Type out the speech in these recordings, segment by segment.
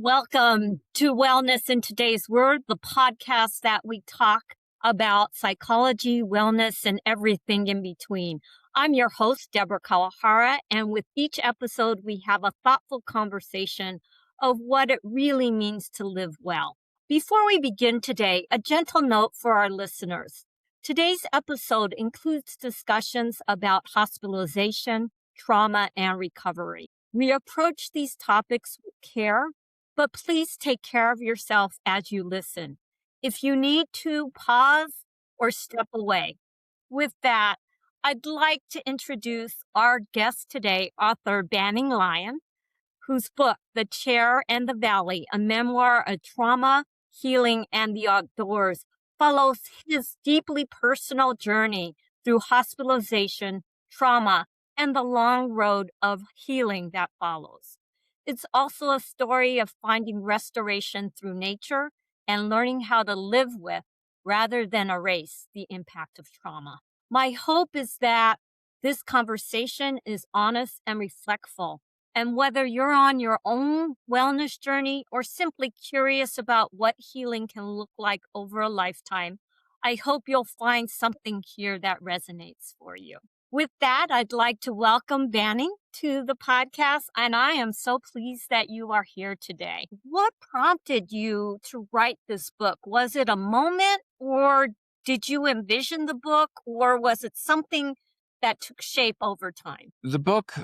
Welcome to Wellness in Today's Word, the podcast that we talk about psychology, wellness, and everything in between. I'm your host, Debra Kawahara, and with each episode, we have a thoughtful conversation of what it really means to live well. Before we begin today, a gentle note for our listeners. Today's episode includes discussions about hospitalization, trauma, and recovery. We approach these topics with care, but please take care of yourself as you listen. If you need to, pause or step away. With that, I'd like to introduce our guest today, author Banning Lyon, whose book, The Chair and the Valley, a memoir of trauma, healing, and the outdoors, follows his deeply personal journey through hospitalization, trauma, and the long road of healing that follows. It's also a story of finding restoration through nature and learning how to live with rather than erase the impact of trauma. My hope is that this conversation is honest and reflectful. And whether you're on your own wellness journey or simply curious about what healing can look like over a lifetime, I hope you'll find something here that resonates for you. With that, I'd like to welcome Banning to the podcast, and I am so pleased that you are here today. What prompted you to write this book? Was it a moment, or did you envision the book, or was it something that took shape over time? The book,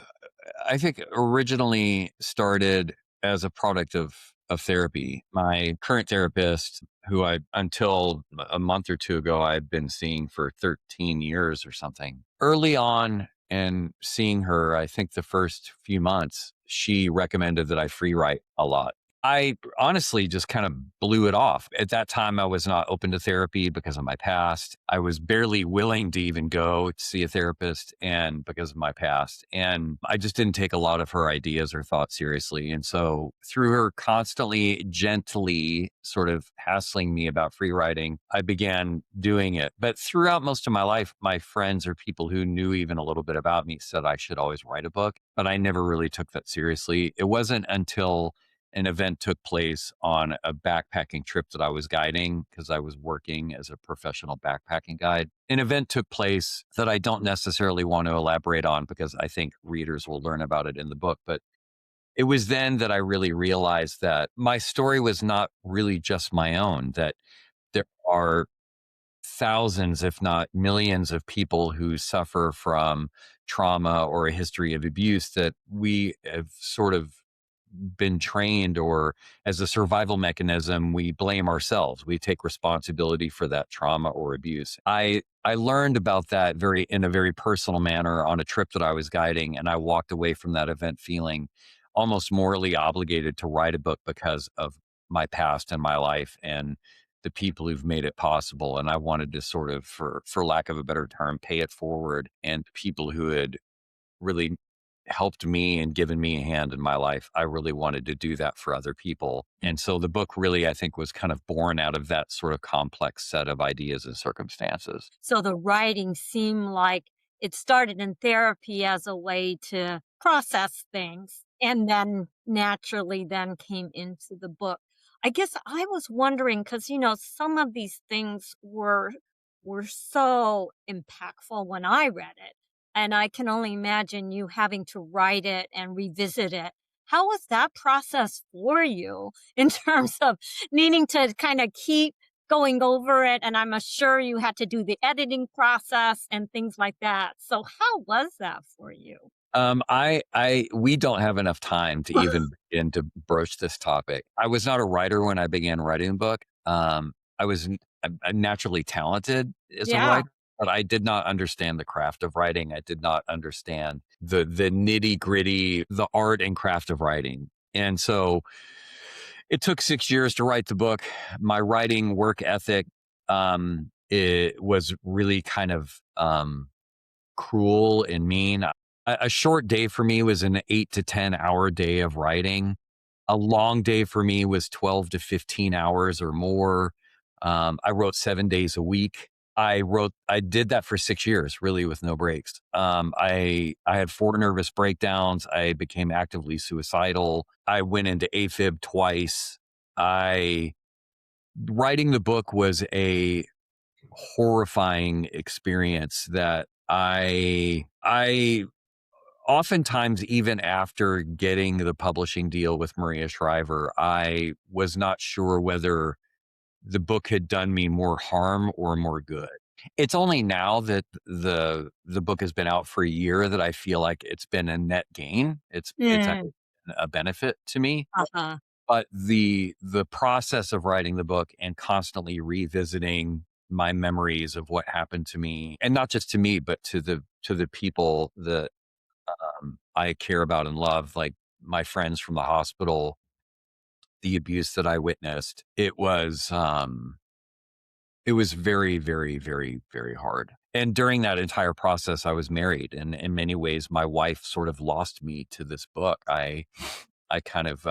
I think, originally started as a product of therapy. My current therapist, who until a month or two ago, I'd been seeing for 13 years or something. Early on in seeing her, I think the first few months, she recommended that I free write a lot. I honestly just kind of blew it off. At that time, I was not open to therapy because of my past. I was barely willing to even go to see a therapist and because of my past. And I just didn't take a lot of her ideas or thoughts seriously. And so through her constantly, gently sort of hassling me about free writing, I began doing it. But throughout most of my life, my friends or people who knew even a little bit about me said I should always write a book, but I never really took that seriously. It wasn't until an event took place on a backpacking trip that I was guiding because I was working as a professional backpacking guide. An event took place that I don't necessarily want to elaborate on because I think readers will learn about it in the book. But it was then that I really realized that my story was not really just my own, that there are thousands, if not millions of people who suffer from trauma or a history of abuse that we have sort of been trained, or as a survival mechanism, we blame ourselves. We take responsibility for that trauma or abuse. I learned about that in a very personal manner on a trip that I was guiding, and I walked away from that event feeling almost morally obligated to write a book because of my past and my life and the people who've made it possible. And I wanted to sort of, for lack of a better term, pay it forward, and people who had really helped me and given me a hand in my life. I really wanted to do that for other people. And so the book really, I think, was kind of born out of that sort of complex set of ideas and circumstances. So the writing seemed like it started in therapy as a way to process things, and then naturally then came into the book. I guess I was wondering, because, some of these things were so impactful when I read it. And I can only imagine you having to write it and revisit it. How was that process for you in terms of needing to kind of keep going over it? And I'm sure you had to do the editing process and things like that. So how was that for you? We don't have enough time to even begin to broach this topic. I was not a writer when I began writing a book. I was naturally talented as a writer, but I did not understand the craft of writing. I did not understand the nitty gritty, the art and craft of writing. And so it took 6 years to write the book. My writing work ethic, it was really kind of cruel and mean. A short day for me was an 8 to 10 hour day of writing. A long day for me was 12 to 15 hours or more. I wrote 7 days a week. I did that for 6 years, really, with no breaks. I had 4 nervous breakdowns. I became actively suicidal. I went into AFib twice. Writing the book was a horrifying experience that I oftentimes, even after getting the publishing deal with Maria Shriver, I was not sure whether the book had done me more harm or more good. It's only now that the book has been out for a year that I feel like it's been a net gain. It's Mm. actually been a benefit to me. Uh-huh. But the process of writing the book and constantly revisiting my memories of what happened to me, and not just to me, but to the people that I care about and love, like my friends from the hospital, the abuse that I witnessed, it was very, very, very, very hard. And during that entire process, I was married, and in many ways, my wife sort of lost me to this book. I kind of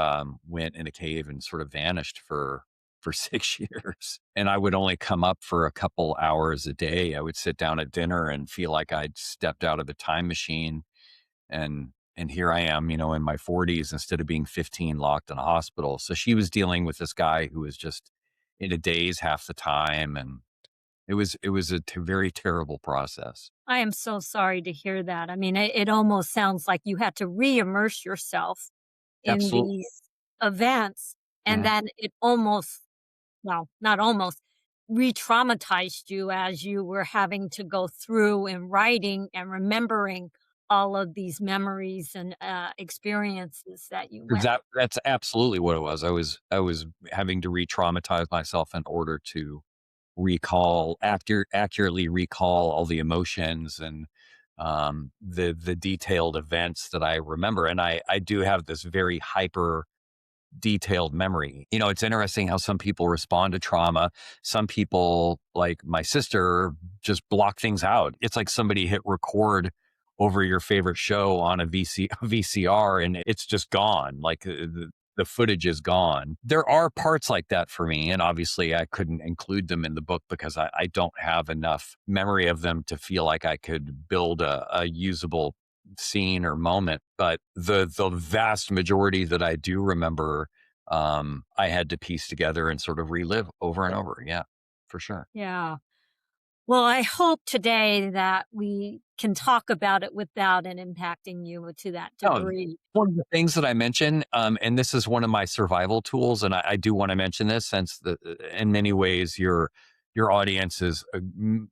went in a cave and sort of vanished for 6 years, and I would only come up for a couple hours a day. I would sit down at dinner and feel like I'd stepped out of a time machine, and here I am, in my 40s instead of being 15 locked in a hospital. So she was dealing with this guy who was just in a daze half the time, and it was a very terrible process. I am so sorry to hear that. I mean, it almost sounds like you had to re-immerse yourself in Absolutely. these events, and Mhm. then it almost, well, not almost, re-traumatized you as you were having to go through and writing and remembering all of these memories and, experiences that you went. That's absolutely what it was. I was having to re-traumatize myself in order to accurately recall all the emotions and the detailed events that I remember. And I do have this very hyper detailed memory. It's interesting how some people respond to trauma. Some people, like my sister, just block things out. It's like somebody hit record over your favorite show on a VCR and it's just gone. Like the footage is gone. There are parts like that for me. And obviously, I couldn't include them in the book because I don't have enough memory of them to feel like I could build a usable scene or moment. But the vast majority that I do remember, I had to piece together and sort of relive over and over. Yeah, for sure. Yeah. Well, I hope today that we can talk about it without it impacting you to that No, degree. one of the things that I mentioned, and this is one of my survival tools, and I do want to mention this since in many ways your audience is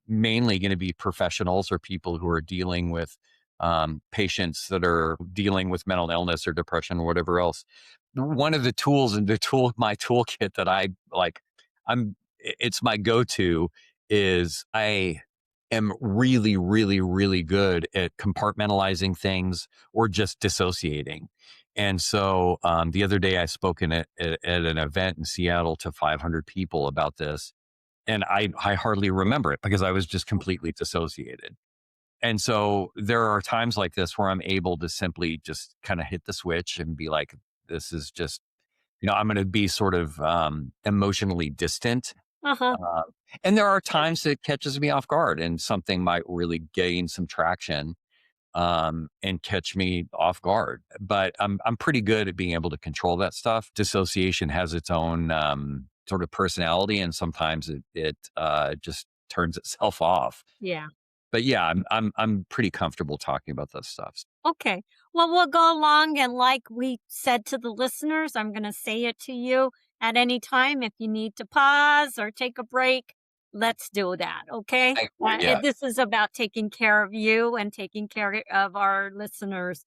mainly going to be professionals or people who are dealing with patients that are dealing with mental illness or depression or whatever else. One of the tools and my toolkit that I like, it's my go-to is I am really, really, really good at compartmentalizing things or just dissociating. And so the other day I spoke at an event in Seattle to 500 people about this. And I hardly remember it because I was just completely dissociated. And so there are times like this where I'm able to simply just kind of hit the switch and be like, this is just, I'm going to be sort of emotionally distant. Uh-huh. uh, and there are times that it catches me off guard and something might really gain some traction and catch me off guard. But I'm pretty good at being able to control that stuff. Dissociation has its own sort of personality, and sometimes it just turns itself off. Yeah. But yeah, I'm pretty comfortable talking about this stuff. Okay. Well, we'll go along, and like we said to the listeners, I'm going to say it to you at any time. If you need to pause or take a break, let's do that. Okay. Yeah. This is about taking care of you and taking care of our listeners.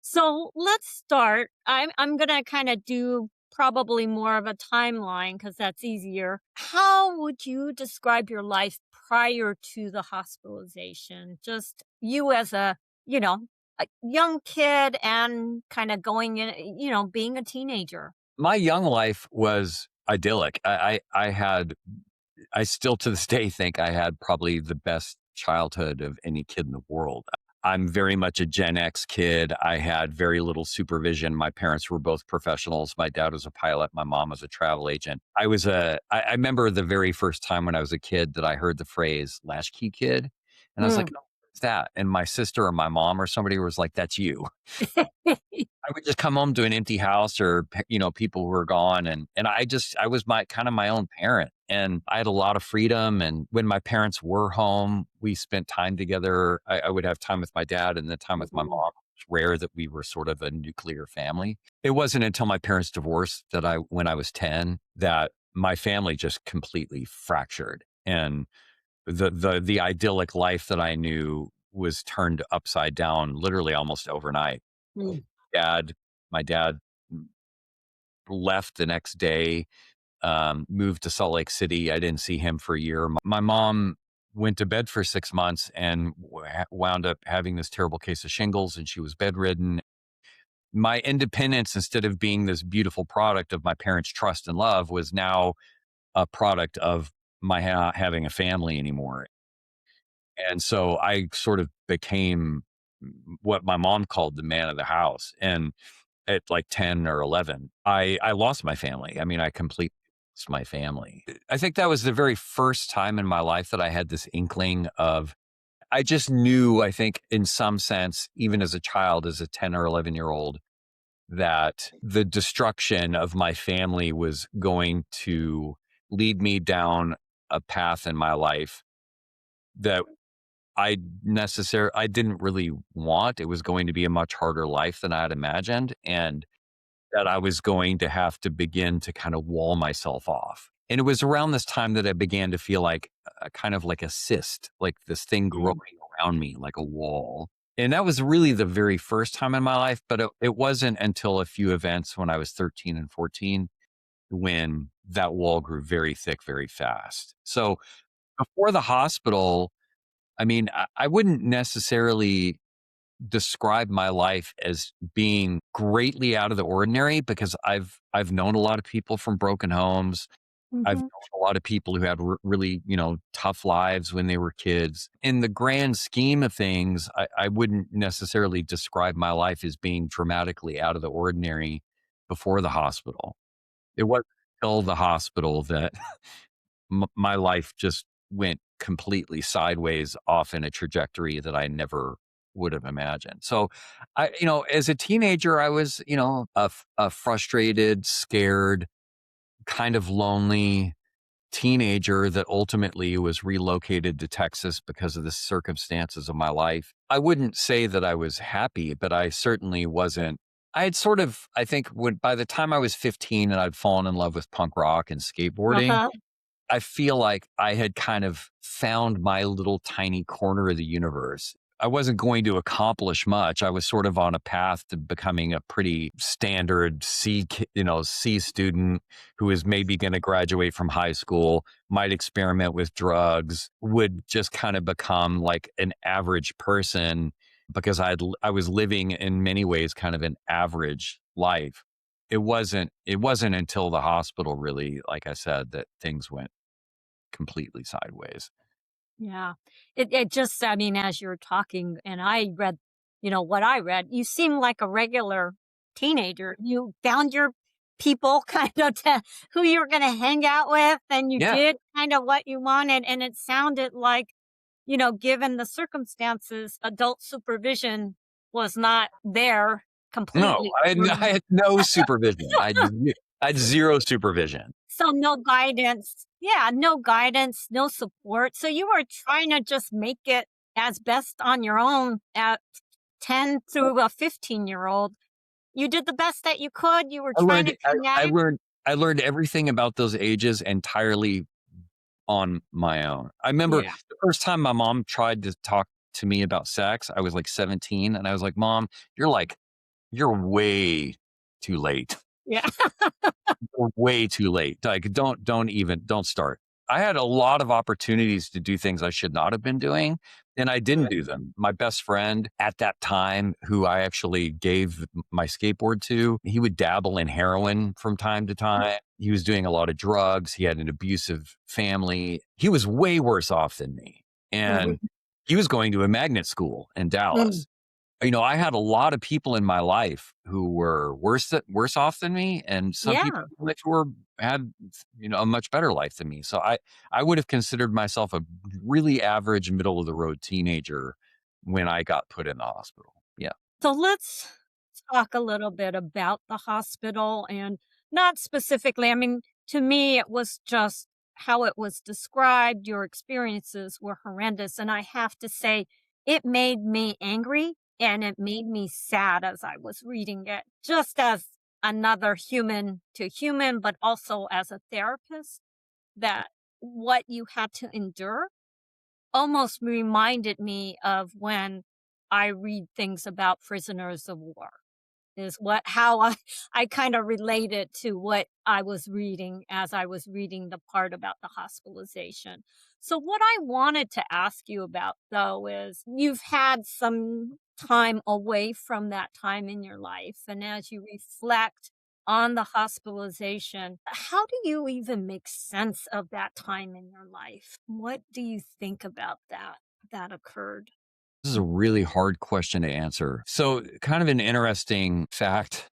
So let's start. I'm going to kind of do probably more of a timeline because that's easier. How would you describe your life prior to the hospitalization? Just you as you know, a young kid and kinda going in, being a teenager. My young life was idyllic. I still to this day think I had probably the best childhood of any kid in the world. I'm very much a Gen X kid. I had very little supervision. My parents were both professionals. My dad was a pilot. My mom was a travel agent. I remember the very first time when I was a kid that I heard the phrase latchkey kid. And I was like, Mm. oh, what's that? And my sister or my mom or somebody was like, that's you. I would just come home to an empty house or, people who were gone. And I was my own parent, and I had a lot of freedom. And when my parents were home, we spent time together. I would have time with my dad and then time with my mom. It's rare that we were sort of a nuclear family. It wasn't until my parents divorced when I was 10, that my family just completely fractured. And the idyllic life that I knew was turned upside down literally almost overnight. Mm. dad, my dad left the next day, moved to Salt Lake City. I didn't see him for a year. My mom went to bed for 6 months and wound up having this terrible case of shingles, and she was bedridden. My independence, instead of being this beautiful product of my parents' trust and love, was now a product of my having a family anymore. And so I sort of became what my mom called the man of the house. And at like 10 or 11, I lost my family. I mean, I completely lost my family. I think that was the very first time in my life that I had this inkling of, I just knew, I think in some sense, even as a child, as a 10 or 11-year-old, that the destruction of my family was going to lead me down a path in my life that I didn't really want. It was going to be a much harder life than I had imagined. And that I was going to have to begin to kind of wall myself off. And it was around this time that I began to feel like kind of like a cyst, like this thing growing around me, like a wall. And that was really the very first time in my life, but it wasn't until a few events when I was 13 and 14 when that wall grew very thick, very fast. So before the hospital, I mean, I wouldn't necessarily describe my life as being greatly out of the ordinary, because I've known a lot of people from broken homes. I've Mhm. known a lot of people who had really, tough lives when they were kids. In the grand scheme of things, I wouldn't necessarily describe my life as being dramatically out of the ordinary before the hospital. It wasn't until the hospital that my life just went completely sideways off in a trajectory that I never would have imagined. So as a teenager, I was, a frustrated, scared, kind of lonely teenager that ultimately was relocated to Texas because of the circumstances of my life. I wouldn't say that I was happy, but I certainly wasn't. I had sort of, I think, by the time I was 15 and I'd fallen in love with punk rock and skateboarding, Uh-huh. I feel like I had kind of found my little tiny corner of the universe. I wasn't going to accomplish much. I was sort of on a path to becoming a pretty standard C student who is maybe going to graduate from high school, might experiment with drugs, would just kind of become like an average person, because I was living in many ways kind of an average life. It wasn't until the hospital, really, like I said, that things went completely sideways. Yeah. It just, I mean, as you're talking and I read, what I read, you seem like a regular teenager. You found your people kind of who you're going to hang out with, and you Yeah. did kind of what you wanted. And it sounded like, given the circumstances, adult supervision was not there No, completely. I had no supervision. I had zero supervision. So no guidance. Yeah, no guidance, no support. So you were trying to just make it as best on your own at 10 through a 15-year-old. You did the best that you could. You were I trying learned to I I connect. learned I learned everything about those ages entirely on my own. I remember Yeah. the first time my mom tried to talk to me about sex, I was like 17, and I was like, "Mom, you're way too late. Yeah. You're way too late. Like, don't start." I had a lot of opportunities to do things I should not have been doing, and I didn't do them. My best friend at that time, who I actually gave my skateboard to, he would dabble in heroin from time to time. He was doing a lot of drugs. He had an abusive family. He was way worse off than me. And Mhm. he was going to a magnet school in Mm. Dallas. I had a lot of people in my life who were worse off than me, and some people Yeah. in my life who had a much better life than me. So I would have considered myself a really average, middle of the road teenager when I got put in the hospital. Yeah. So let's talk a little bit about the hospital and not specifically. I mean, to me, it was just how it was described. Your experiences were horrendous. And I have to say, it made me angry and it made me sad as I was reading it, just as another human to human, but also as a therapist, that what you had to endure almost reminded me of when I read things about prisoners of war is how I kind of related to what I was reading as I was reading the part about the hospitalization. So what I wanted to ask you about though is you've had some time away from that time in your life, and as you reflect on the hospitalization, how do you even make sense of that time in your life? What do you think about that occurred? This is a really hard question to answer. So, kind of an interesting fact,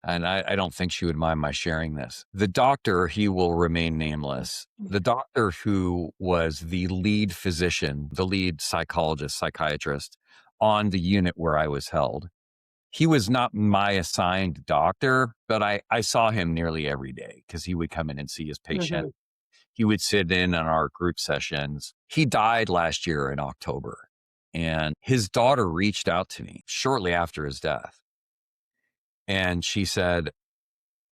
and I don't think she would mind my sharing this. The doctor, he will remain nameless. The doctor who was the lead physician, the lead psychologist, psychiatrist on the unit where I was held, he was not my assigned doctor, but I saw him nearly every day because he would come in and see his patient. Mhm. He would sit in on our group sessions. He died last year in October, and his daughter reached out to me shortly after his death. And she said,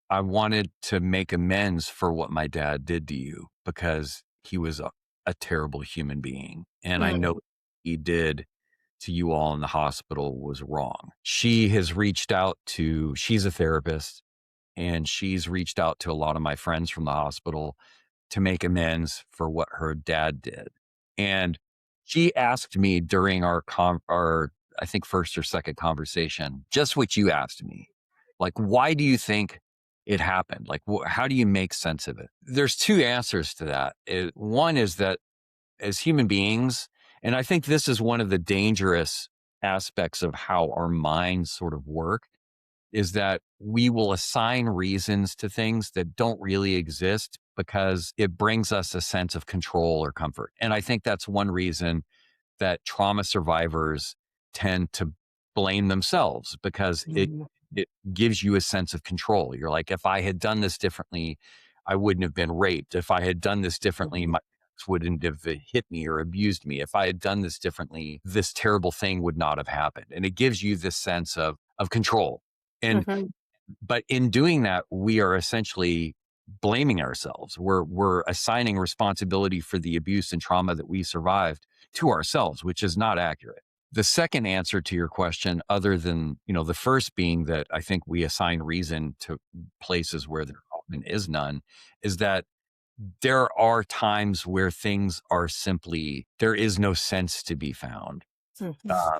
I wanted to make amends for what my dad did to you because he was a terrible human being. And I know Mm. what he did to you all in the hospital was wrong. She's a therapist, and she's reached out to a lot of my friends from the hospital to make amends for what her dad did. And she asked me during our I think first or second conversation, just what you asked me. Like, why do you think it happened? Like, how do you make sense of it? There's two answers to that. One is that as human beings, and I think this is one of the dangerous aspects of how our minds sort of work, is that we will assign reasons to things that don't really exist because it brings us a sense of control or comfort. And I think that's one reason that trauma survivors tend to blame themselves because Mhm. it gives you a sense of control. You're like, if I had done this differently, I wouldn't have been raped. If I had done this differently, Mhm. my parents wouldn't have hit me or abused me. If I had done this differently, this terrible thing would not have happened. And it gives you this sense of control. And Mhm. but in doing that, we are essentially blaming ourselves. We're assigning responsibility for the abuse and trauma that we survived to ourselves, which is not accurate. The second answer to your question, other than, the first being that I think we assign reason to places where there often is none, is that there are times where things are simply, there is no sense to be found. Mhm. Uh,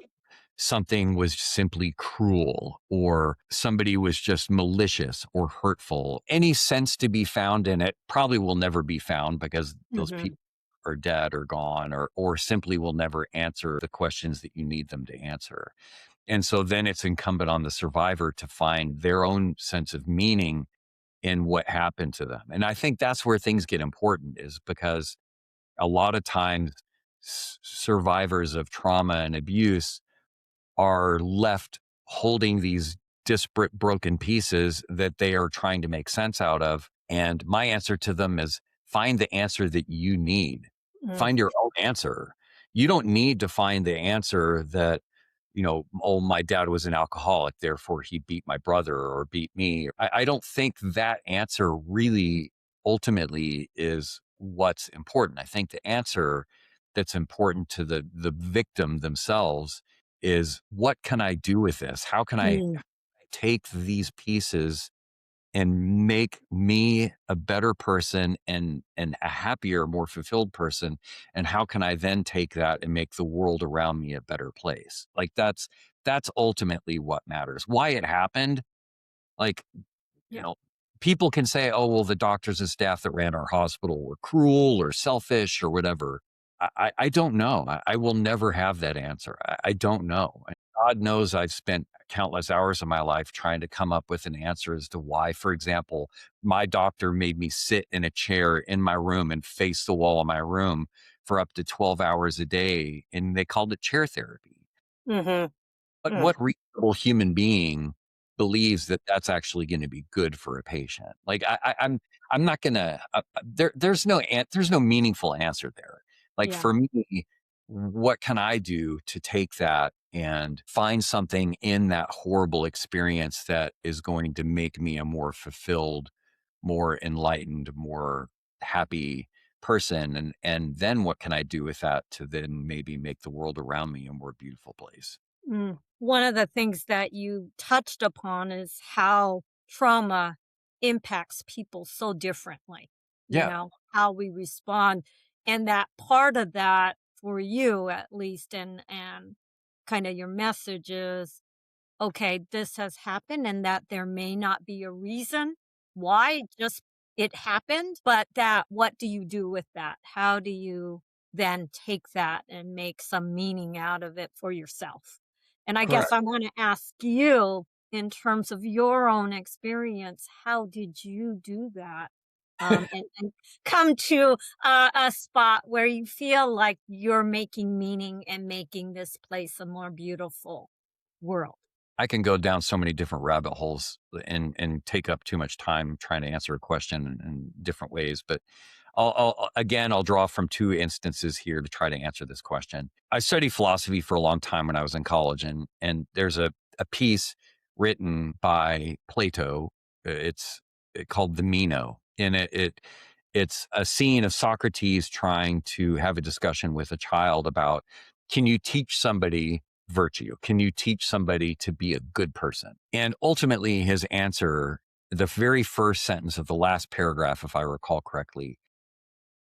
Something was simply cruel, or somebody was just malicious or hurtful. Any sense to be found in it probably will never be found because those Mhm. people are dead or gone, or simply will never answer the questions that you need them to answer. And so then it's incumbent on the survivor to find their own sense of meaning in what happened to them. And I think that's where things get important, is because a lot of times survivors of trauma and abuse are left holding these disparate, broken pieces that they are trying to make sense out of. And my answer to them is find the answer that you need. Mm. Find your own answer. You don't need to find the answer that, oh, my dad was an alcoholic, therefore he beat my brother or beat me. I don't think that answer really ultimately is what's important. I think the answer that's important to the victim themselves is, what can I do with this? How can I Mm. take these pieces and make me a better person and a happier, more fulfilled person? And how can I then take that and make the world around me a better place? Like that's ultimately what matters. Why it happened, like, you Yeah. know, people can say, oh, well, the doctors and staff that ran our hospital were cruel or selfish or whatever. I don't know. I will never have that answer. I don't know. God knows I've spent countless hours of my life trying to come up with an answer as to why, for example, my doctor made me sit in a chair in my room and face the wall of my room for up to 12 hours a day, and they called it chair therapy. Mm-hmm. But what reasonable human being believes that that's actually going to be good for a patient? Like I'm not going to. There's no meaningful answer there. Like Yeah. for me, what can I do to take that and find something in that horrible experience that is going to make me a more fulfilled, more enlightened, more happy person? And then what can I do with that to then maybe make the world around me a more beautiful place? One of the things that you touched upon is how trauma impacts people so differently, Yeah. how we respond. And that part of that for you at least and kind of your message is okay, this has happened and that there may not be a reason why, just it happened, but that what do you do with that? How do you then take that and make some meaning out of it for yourself? And I guess Correct. I want to ask you, in terms of your own experience, how did you do that? And come to a spot where you feel like you're making meaning and making this place a more beautiful world. I can go down so many different rabbit holes and take up too much time trying to answer a question in different ways. But I'll draw from two instances here to try to answer this question. I studied philosophy for a long time when I was in college, and there's a piece written by Plato. Called the Meno, and it's a scene of Socrates trying to have a discussion with a child about, can you teach somebody virtue? Can you teach somebody to be a good person? And ultimately, his answer, the very first sentence of the last paragraph, if I recall correctly,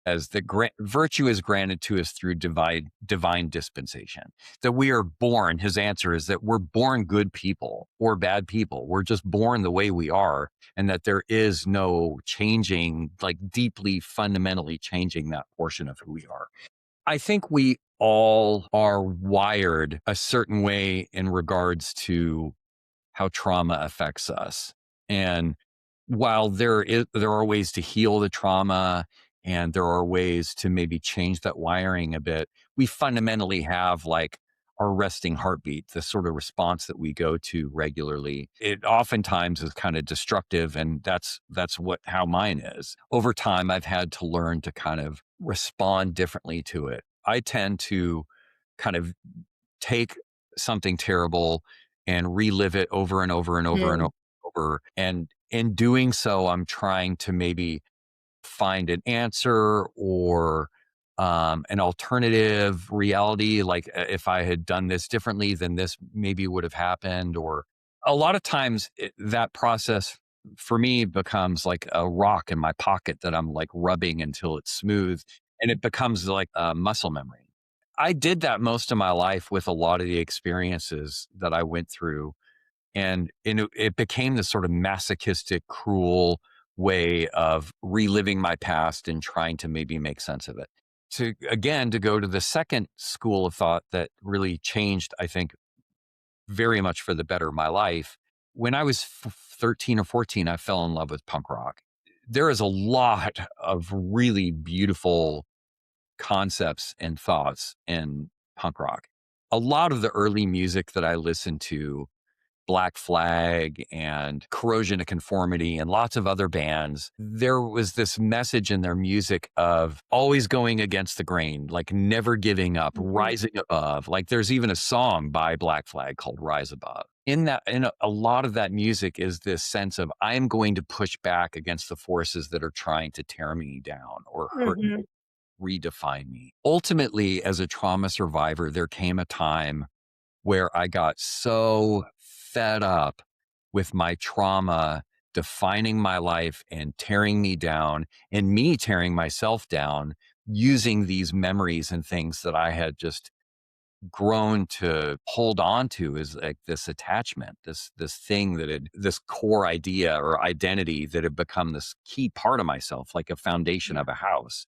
as virtue is granted to us through divine dispensation. That we are born, his answer is that we're born good people or bad people. We're just born the way we are, and that there is no changing, like deeply, fundamentally changing that portion of who we are. I think we all are wired a certain way in regards to how trauma affects us. And while there are ways to heal the trauma and there are ways to maybe change that wiring a bit, we fundamentally have like our resting heartbeat, the sort of response that we go to regularly. It oftentimes is kind of destructive, and that's what how mine is. Over time, I've had to learn to kind of respond differently to it. I tend to kind of take something terrible and relive it over and over and over and Mm, over. And in doing so, I'm trying to maybe find an answer or an alternative reality. Like if I had done this differently, then this maybe would have happened. Or a lot of times that process for me becomes like a rock in my pocket that I'm like rubbing until it's smooth, and it becomes like a muscle memory. I did that most of my life with a lot of the experiences that I went through, and it became this sort of masochistic, cruel way of reliving my past and trying to maybe make sense of it. To go to the second school of thought that really changed, I think, very much for the better my life. When I was 13 or 14, I fell in love with punk rock. There is a lot of really beautiful concepts and thoughts in punk rock. A lot of the early music that I listened to, Black Flag and Corrosion of Conformity and lots of other bands, there was this message in their music of always going against the grain, like never giving up, mhm, rising above. Like there's even a song by Black Flag called Rise Above. In a lot of that music is this sense of I'm going to push back against the forces that are trying to tear me down or hurt, mhm, redefine me. Ultimately, as a trauma survivor, there came a time where I got so fed up with my trauma defining my life and tearing me down, and me tearing myself down using these memories and things that I had just grown to hold on to as like this attachment, this thing that had this core idea or identity that had become this key part of myself, like a foundation yeah, of a house.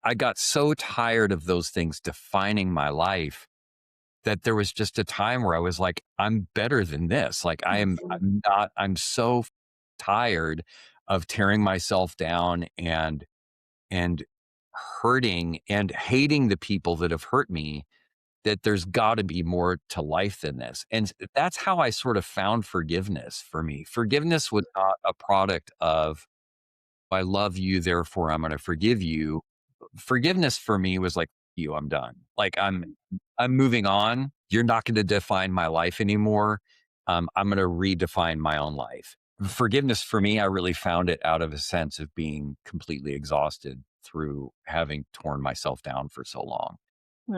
I got so tired of those things defining my life that there was just a time where I was like, I'm better than this. Like Mhm. I'm so tired of tearing myself down and hurting and hating the people that have hurt me, that there's got to be more to life than this. And that's how I sort of found forgiveness for me. Forgiveness was not a product of, I love you, therefore I'm going to forgive you. Forgiveness for me was like, you, I'm done. Like I'm moving on. You're not going to define my life anymore. I'm going to redefine my own life. Forgiveness for me, I really found it out of a sense of being completely exhausted through having torn myself down for so long.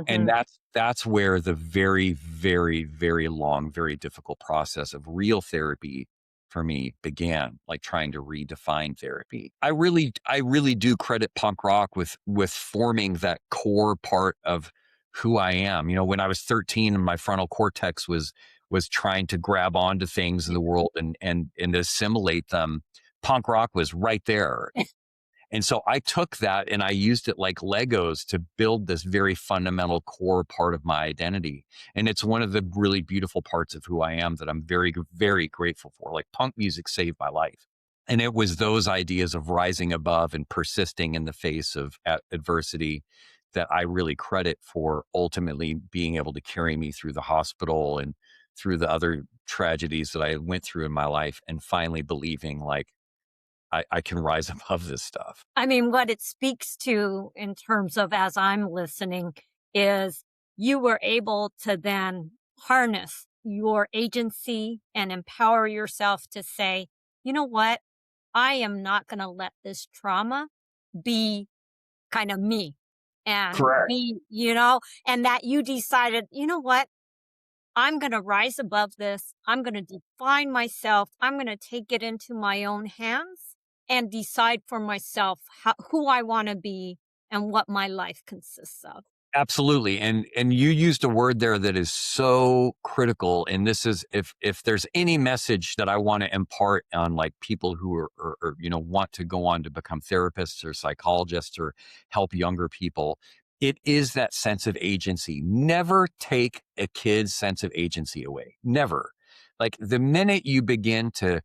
And Mhm. that's where the very, very, very long, very difficult process of real therapy for me began, like trying to redefine therapy. I really do credit punk rock with forming that core part of who I am. You know, when I was 13 and my frontal cortex was trying to grab onto things in the world and assimilate them, punk rock was right there. And so I took that and I used it like Legos to build this very fundamental core part of my identity. And it's one of the really beautiful parts of who I am that I'm very, very grateful for. Like punk music saved my life. And it was those ideas of rising above and persisting in the face of adversity that I really credit for ultimately being able to carry me through the hospital and through the other tragedies that I went through in my life and finally believing like I can rise above this stuff. I mean, what it speaks to in terms of as I'm listening is you were able to then harness your agency and empower yourself to say, you know what? I am not going to let this trauma be kind of me and Correct. be, and that you decided, you know what? I'm going to rise above this. I'm going to define myself. I'm going to take it into my own hands and decide for myself who I want to be and what my life consists of. Absolutely. And you used a word there that is so critical. And this is if there's any message that I want to impart on like people who are you know want to go on to become therapists or psychologists or help younger people, it is that sense of agency. Never take a kid's sense of agency away. Never. Like the minute you begin to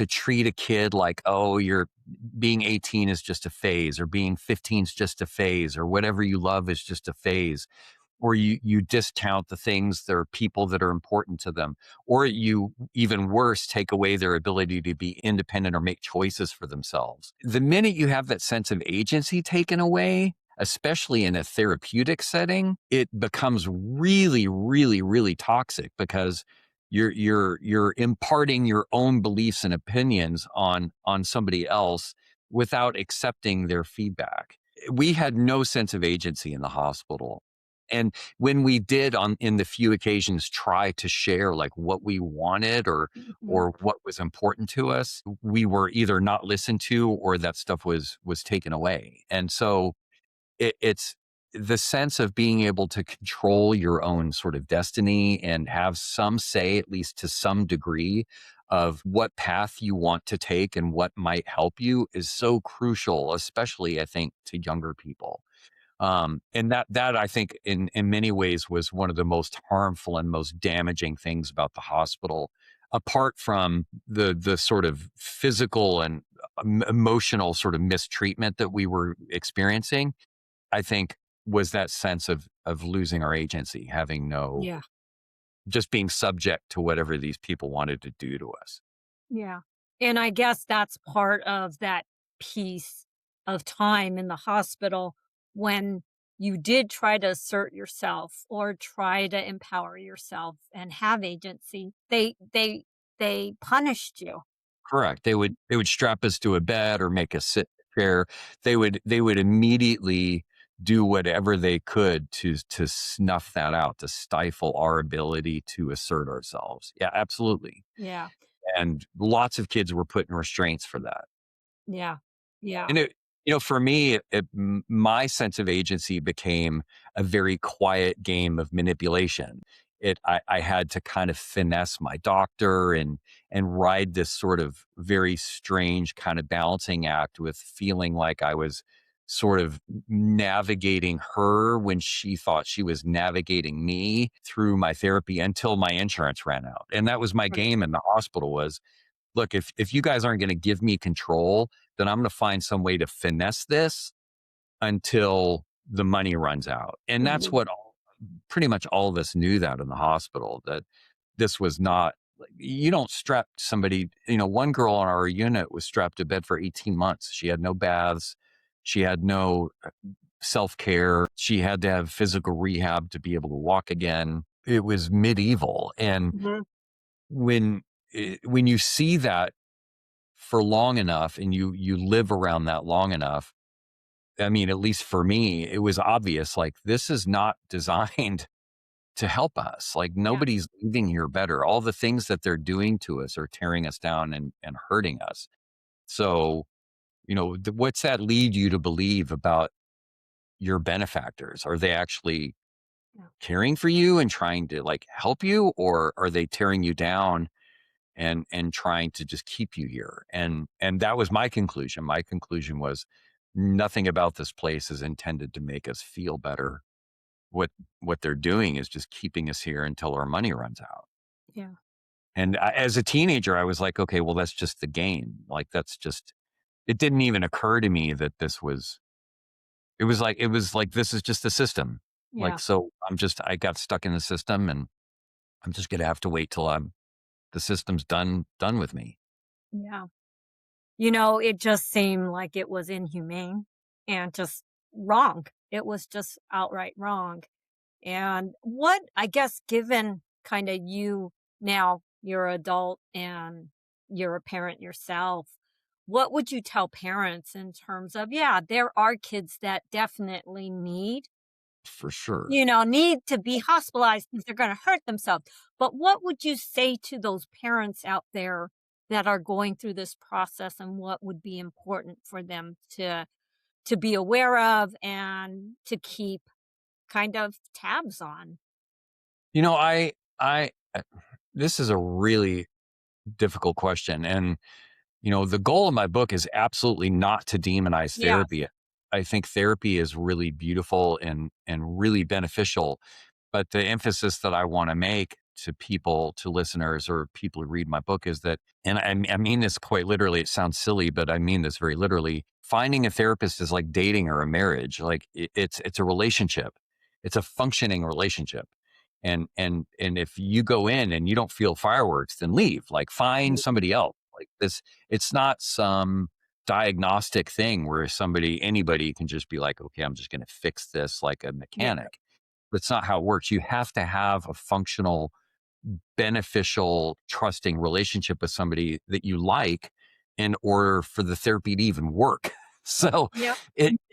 treat a kid like, oh, you're being 18 is just a phase, or being 15 is just a phase, or whatever you love is just a phase, or you discount the things, there are people that are important to them, or you, even worse, take away their ability to be independent or make choices for themselves. The minute you have that sense of agency taken away, especially in a therapeutic setting, it becomes really, really, really toxic because you're imparting your own beliefs and opinions on somebody else without accepting their feedback. We had no sense of agency in the hospital. And when we did on in the few occasions try to share like what we wanted Mhm. or what was important to us, we were either not listened to or that stuff was taken away. And so it's the sense of being able to control your own sort of destiny and have some say, at least to some degree, of what path you want to take and what might help you is so crucial, especially I think to younger people. And that I think in many ways was one of the most harmful and most damaging things about the hospital, apart from the sort of physical and emotional sort of mistreatment that we were experiencing. I think was that sense of losing our agency, having no, Yeah. just being subject to whatever these people wanted to do to us. Yeah. And I guess that's part of that piece of time in the hospital when you did try to assert yourself or try to empower yourself and have agency. They punished you. Correct. They would strap us to a bed or make us sit in a chair. They would immediately do whatever they could to snuff that out, to stifle our ability to assert ourselves. Yeah, absolutely. Yeah. And lots of kids were put in restraints for that. Yeah. Yeah. And for me, my sense of agency became a very quiet game of manipulation. I had to kind of finesse my doctor and ride this sort of very strange kind of balancing act with feeling like I was sort of navigating her when she thought she was navigating me through my therapy until my insurance ran out. And that was my game in the hospital was, look, if you guys aren't going to give me control, then I'm going to find some way to finesse this until the money runs out. And that's what pretty much all of us knew that in the hospital, that this was not, you don't strap somebody, one girl on our unit was strapped to bed for 18 months. She had no baths. She had no self-care. She had to have physical rehab to be able to walk again. It was medieval. And when you see that for long enough and you live around that long enough, I mean, at least for me, it was obvious, like, this is not designed to help us. Like, nobody's leaving here better. All the things that they're doing to us are tearing us down and hurting us. So, what's that lead you to believe about your benefactors? Are they actually caring for you and trying to like help you, or are they tearing you down and trying to just keep you here? And that was my conclusion. My conclusion was nothing about this place is intended to make us feel better. What they're doing is just keeping us here until our money runs out. Yeah. And as a teenager, I was like, okay, well, that's just the game. Like, it didn't even occur to me that it was like, this is just the system. Yeah. Like, so I got stuck in the system and I'm just going to have to wait till the system's done with me. Yeah. It just seemed like it was inhumane and just wrong. It was just outright wrong. And what, I guess, given kind of now you're an adult and you're a parent yourself, what would you tell parents in terms of, yeah, there are kids that definitely For sure. need to be hospitalized because they're going to hurt themselves. But what would you say to those parents out there that are going through this process, and what would be important for them to be aware of and to keep kind of tabs on? I this is a really difficult question. And, the goal of my book is absolutely not to demonize Yeah. therapy. I think therapy is really beautiful and really beneficial. But the emphasis that I want to make to people, to listeners or people who read my book is that, and I mean this quite literally, it sounds silly, but I mean this very literally. Finding a therapist is like dating or a marriage. Like, it's a relationship. It's a functioning relationship. And if you go in and you don't feel fireworks, then leave. Like, find somebody else. Like, this, it's not some diagnostic thing where anybody can just be like, okay, I'm just going to fix this like a Yeah. mechanic. That's not how it works. You have to have a functional, beneficial, trusting relationship with somebody that you like in order for the therapy to even work. So, Yep.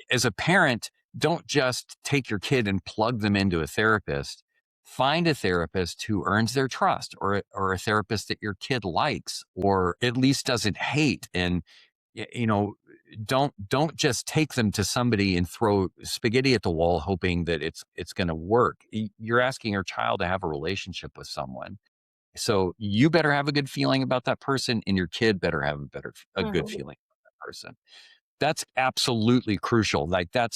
as a parent, don't just take your kid and plug them into a therapist. Find a therapist who earns their trust, or a therapist that your kid likes or at least doesn't hate. And y- you know, don't just take them to somebody and throw spaghetti at the wall hoping that it's going to work. You're asking your child to have a relationship with someone. So you better have a good feeling about that person, and your kid better have a good Mhm. feeling about that person. That's absolutely crucial. Like, Yeah.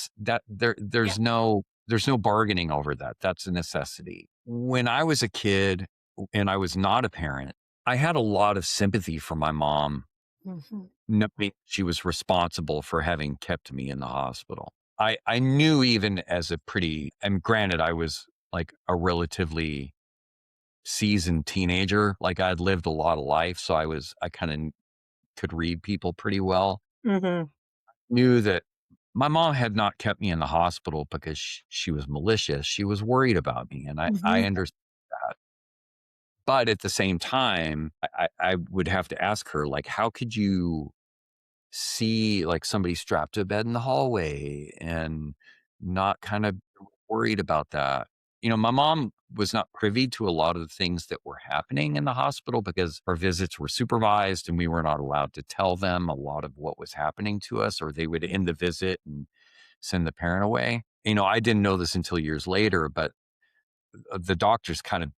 there's no bargaining over that. That's a necessity. When I was a kid and I was not a parent, I had a lot of sympathy for my mom, Mhm. knowing she was responsible for having kept me in the hospital. I knew, even as and granted, I was like a relatively seasoned teenager. Like, I'd lived a lot of life. So I kind of could read people pretty well. Mhm. Knew that my mom had not kept me in the hospital because she was malicious. She was worried about me. And I Mhm. understood that. But at the same time, I would have to ask her, like, how could you see like somebody strapped to a bed in the hallway and not kind of worried about that? My mom was not privy to a lot of the things that were happening in the hospital because our visits were supervised and we were not allowed to tell them a lot of what was happening to us, or they would end the visit and send the parent away. I didn't know this until years later, but the doctors kind of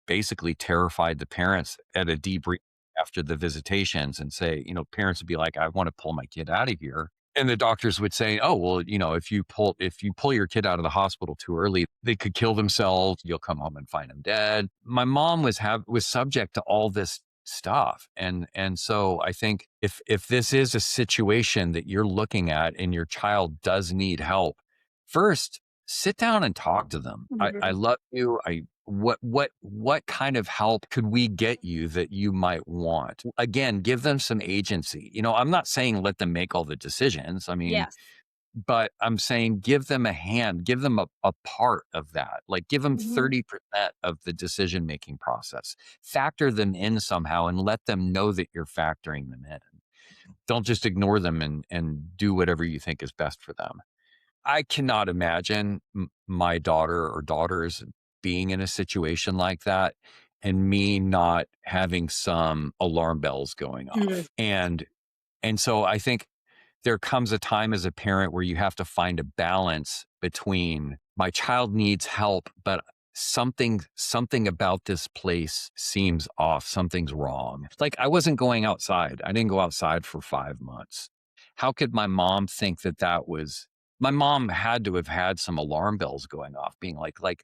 basically terrified the parents at a debrief after the visitations and say, parents would be like, I want to pull my kid out of here. And the doctors would say, oh, well, if you pull your kid out of the hospital too early, they could kill themselves. You'll come home and find them dead. My mom was subject to all this stuff. And so I think if this is a situation that you're looking at and your child does need help, first sit down and talk to them. I love you. What kind of help could we get you that you might want? Again, give them some agency. I'm not saying let them make all the decisions. I mean, Yes. but I'm saying give them a hand, give them a part of that. Like give them 30% of the decision making process. Factor them in somehow and let them know that you're factoring them in. Don't just ignore them and do whatever you think is best for them. I cannot imagine my daughter or daughters being in a situation like that and me not having some alarm bells going off. And so I think there comes a time as a parent where you have to find a balance between my child needs help, but something about this place seems off. Something's wrong. Like I wasn't going outside. I didn't go outside for 5 months. How could my mom think that was my mom had to have had some alarm bells going off being like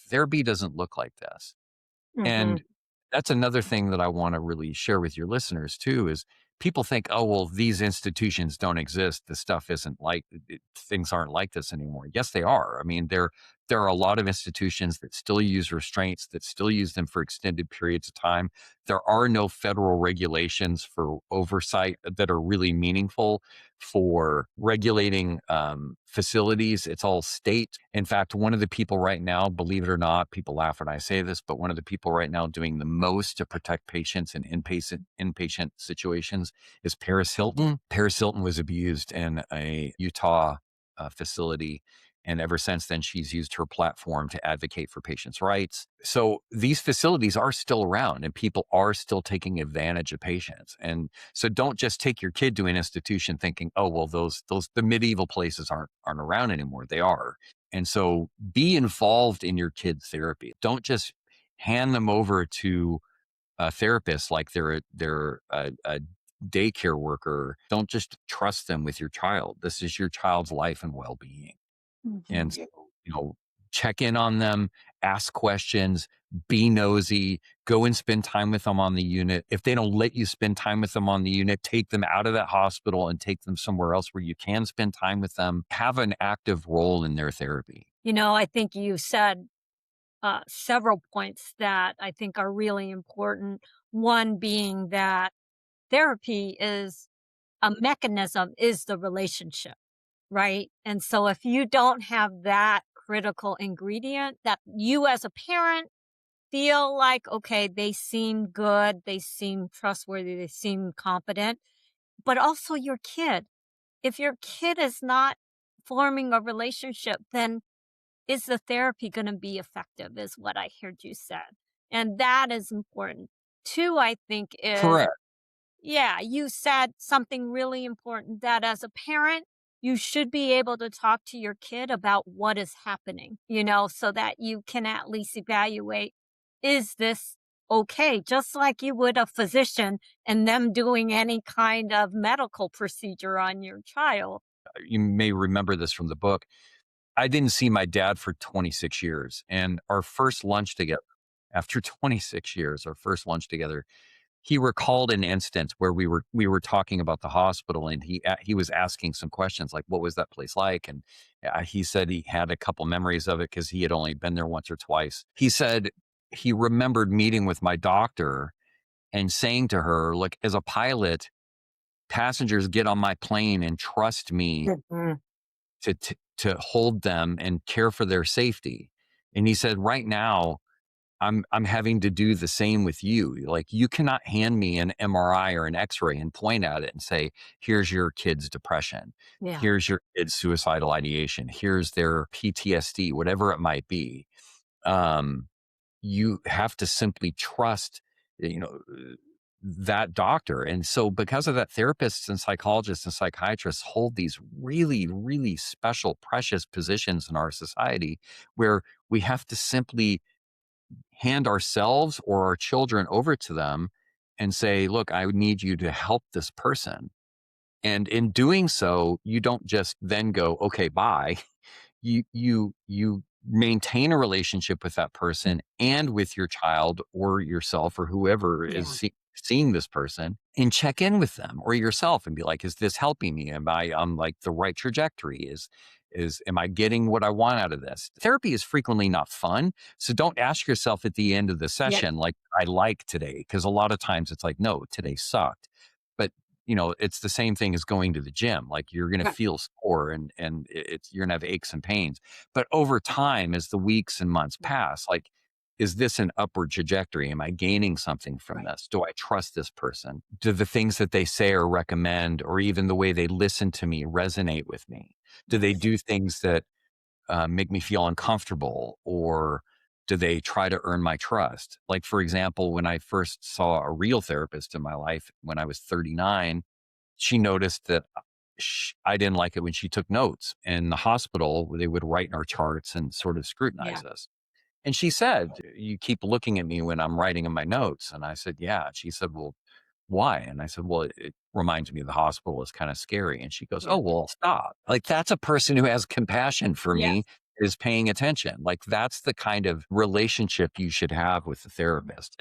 therapy doesn't look like this. Hmm. And that's another thing that I want to really share with your listeners too is people think, oh, well, these institutions don't exist. The stuff isn't like things aren't like this anymore. Yes, they are. I mean, there are a lot of institutions that still use restraints, that still use them for extended periods of time. There are no federal regulations for oversight that are really meaningful for regulating facilities. It's all state. In fact, one of the people right now, believe it or not, people laugh when I say this, but one of the people right now doing the most to protect patients in inpatient situations is Paris Hilton. Paris Hilton was abused in a Utah facility. And ever since then, she's used her platform to advocate for patients' rights. So these facilities are still around and people are still taking advantage of patients. And so don't just take your kid to an institution thinking, oh, well, the medieval places aren't around anymore. They are. And so be involved in your kid's therapy. Don't just hand them over to a therapist like they're a daycare worker. Don't just trust them with your child. This is your child's life and well-being. And so, check in on them, ask questions, be nosy, go and spend time with them on the unit. If they don't let you spend time with them on the unit, take them out of that hospital and take them somewhere else where you can spend time with them. Have an active role in their therapy. I think you said several points that I think are really important. One being that therapy is a mechanism, is the relationship, right? And so if you don't have that critical ingredient that you as a parent feel like, okay, they seem good, they seem trustworthy, they seem competent, but also your kid. If your kid is not forming a relationship, then is the therapy going to be effective, is what I heard you said. And that is important. Two, I think, is Correct. yeah, you said something really important that as a parent, you should be able to talk to your kid about what is happening, so that you can at least evaluate, is this okay? Just like you would a physician and them doing any kind of medical procedure on your child. You may remember this from the book. I didn't see my dad for 26 years. And our first lunch together, after 26 years, our first lunch together, he recalled an instance where we were talking about the hospital, and he was asking some questions like, what was that place like? And he said he had a couple memories of it because he had only been there once or twice. He said he remembered meeting with my doctor and saying to her, look, as a pilot, passengers get on my plane and trust me Mhm. to hold them and care for their safety. And he said, right now, I'm having to do the same with you. Like you cannot hand me an MRI or an X-ray and point at it and say, here's your kid's depression. Yeah. Here's your kid's suicidal ideation. Here's their PTSD, whatever it might be. Um, you have to simply trust, you know, that doctor. And so because of that, therapists and psychologists and psychiatrists hold these really, really special, precious positions in our society where we have to simply hand ourselves or our children over to them and say, look, I need you to help this person. And in doing so, you don't just then go, okay, bye. You maintain a relationship with that person and with your child or yourself or whoever is Yeah. seeing this person, and check in with them or yourself and be like, is this helping me? Am I on like the right trajectory? Am I getting what I want out of this? Therapy is frequently not fun. So don't ask yourself at the end of the Yeah. session, like, I like today. Cause a lot of times it's like, no, today sucked. But it's the same thing as going to the gym. Like, you're going to Right. feel sore and you're going to have aches and pains. But over time, as the weeks and months pass, like, is this an upward trajectory? Am I gaining something from Right. this? Do I trust this person? Do the things that they say or recommend, or even the way they listen to me, resonate with me? Do they do things that make me feel uncomfortable, or do they try to earn my trust? Like, for example, when I first saw a real therapist in my life when I was 39, she noticed that I didn't like it when she took notes. In the hospital, they would write in our charts and sort of Yeah. scrutinize us. And she said, "You keep looking at me when I'm writing in my notes." And I said, "Yeah." She said, "Well, why?" And I said, "Well, it reminds me of the hospital is kind of scary." And she goes, Yeah. "Oh, well, stop." Like, that's a person who has compassion for Yeah. me, is paying attention. Like, that's the kind of relationship you should have with the therapist.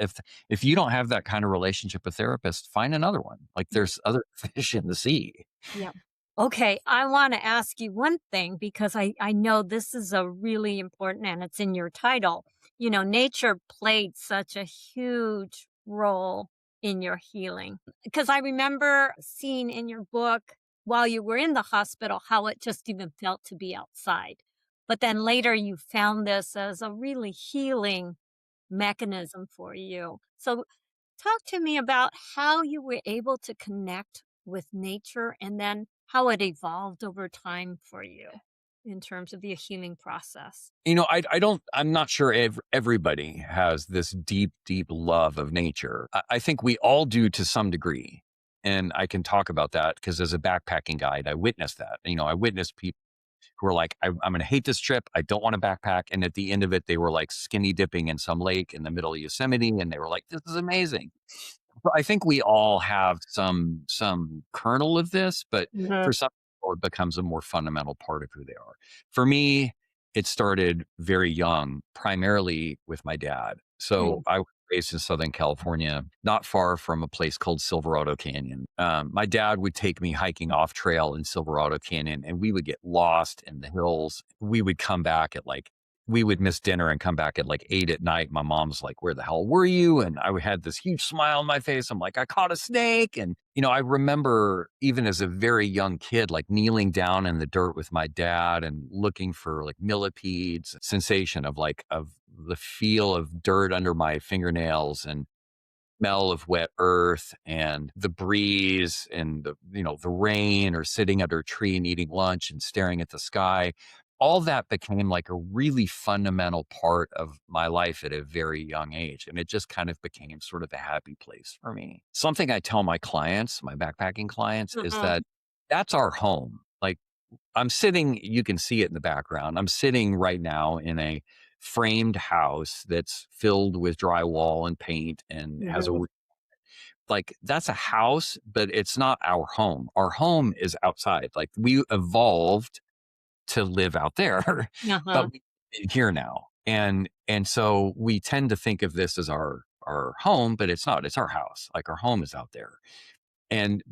If you don't have that kind of relationship with therapist, find another one. Like, there's other fish in the sea. Yeah. Okay, I want to ask you one thing because I know this is a really important and it's in your title. Nature played such a huge role in your healing. Because I remember seeing in your book while you were in the hospital how it just even felt to be outside. But then later you found this as a really healing mechanism for you. So talk to me about how you were able to connect with nature and then how it evolved over time for you in terms of the healing process. I'm not sure everybody has this deep, deep love of nature. I think we all do to some degree. And I can talk about that because as a backpacking guide, I witnessed that. I witnessed people who are like, I'm going to hate this trip. I don't want to backpack. And at the end of it, they were like skinny dipping in some lake in the middle of Yosemite. And they were like, this is amazing. Well, I think we all have some kernel of this, but Mhm. for some people, it becomes a more fundamental part of who they are. For me, it started very young, primarily with my dad. So Mm. I was raised in Southern California, not far from a place called Silverado Canyon. My dad would take me hiking off trail in Silverado Canyon, and we would get lost in the hills. We would come back at like we would miss dinner and come back at like 8 at night. My mom's like, where the hell were you? And I had this huge smile on my face. I'm like, I caught a snake. And, I remember even as a very young kid, like kneeling down in the dirt with my dad and looking for like millipedes, sensation of the feel of dirt under my fingernails and smell of wet earth and the breeze and the rain, or sitting under a tree and eating lunch and staring at the sky. All that became like a really fundamental part of my life at a very young age. And it just kind of became sort of a happy place for me. Something I tell my clients, my backpacking clients, is Mhm. that that's our home. Like, I'm sitting, you can see it in the background. I'm sitting right now in a framed house that's filled with drywall and paint and has a Mhm. like, that's a house, but it's not our home. Our home is outside. Like, we evolved to live out there, Uh-huh. but we here now. And so we tend to think of this as our home, but it's not. It's our house. Like, our home is out there. And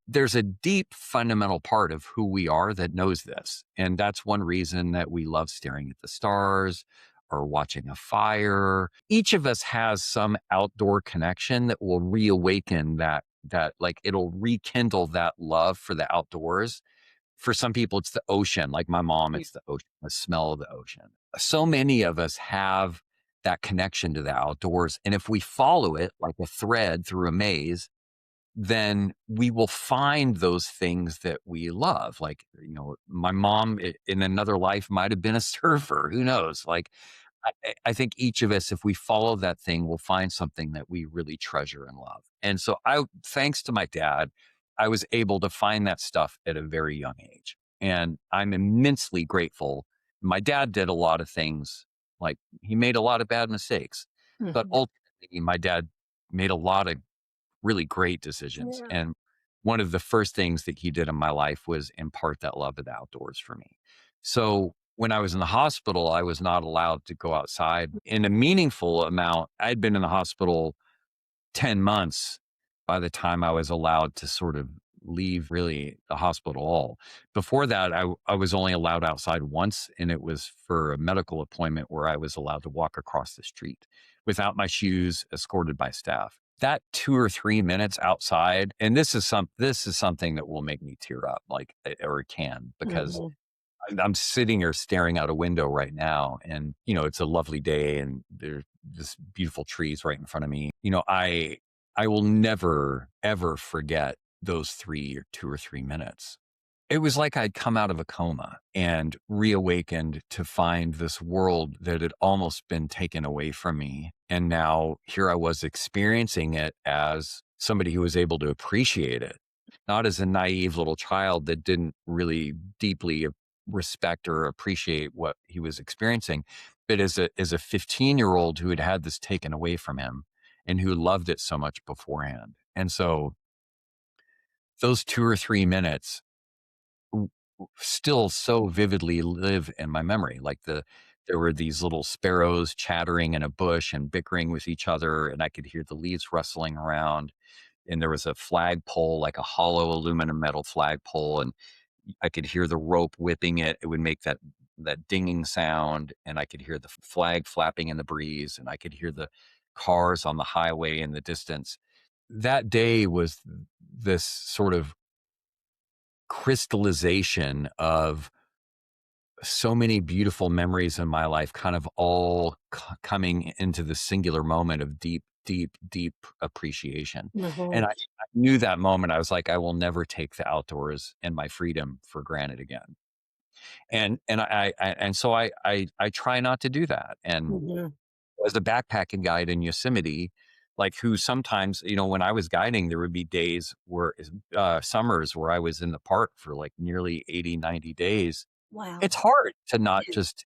there's a deep fundamental part of who we are that knows this. And that's one reason that we love staring at the stars or watching a fire. Each of us has some outdoor connection that will reawaken that like, it'll rekindle that love for the outdoors. For some people, it's the ocean. Like my mom, Yeah. it's the ocean, the smell of the ocean. So many of us have that connection to the outdoors. And if we follow it like a thread through a maze, then we will find those things that we love. Like, my mom in another life might have been a surfer. Who knows? Like, I think each of us, if we follow that thing, will find something that we really treasure and love. And so thanks to my dad, I was able to find that stuff at a very young age. And I'm immensely grateful. My dad did a lot of things, like he made a lot of bad mistakes, but Mhm. ultimately my dad made a lot of really great decisions. Yeah. And one of the first things that he did in my life was impart that love of the outdoors for me. So when I was in the hospital, I was not allowed to go outside in a meaningful amount. I'd been in the hospital 10 months by the time I was allowed to sort of leave really the hospital all. Before that, I was only allowed outside once, and it was for a medical appointment where I was allowed to walk across the street without my shoes, escorted by staff. That 2 or 3 minutes outside, and this is something that will make me tear up, like, or it can, because Mhm. I'm sitting here staring out a window right now, and it's a lovely day, and there's this beautiful trees right in front of me. I will never ever forget those 2 or 3 minutes. It was like I'd come out of a coma and reawakened to find this world that had almost been taken away from me. And now here I was experiencing it as somebody who was able to appreciate it, not as a naive little child that didn't really deeply respect or appreciate what he was experiencing, but as a 15-year-old who had had this taken away from him and who loved it so much beforehand. And so those 2 or 3 minutes w- still so vividly live in my memory. Like there were these little sparrows chattering in a bush and bickering with each other, and I could hear the leaves rustling around. And there was a flagpole, like a hollow aluminum metal flagpole, and I could hear the rope whipping it. It would make that dinging sound, and I could hear the flag flapping in the breeze, and I could hear the cars on the highway in the distance. That day was this sort of crystallization of so many beautiful memories in my life, kind of all coming into the singular moment of deep, deep, deep appreciation. And Mhm. I knew that moment. I was like, I will never take the outdoors and my freedom for granted again. And so I try not to do that. And Mhm. as a backpacking guide in Yosemite, like, who sometimes, when I was guiding, there would be days where summers where I was in the park for like nearly 80, 90 days. Wow. It's hard to not just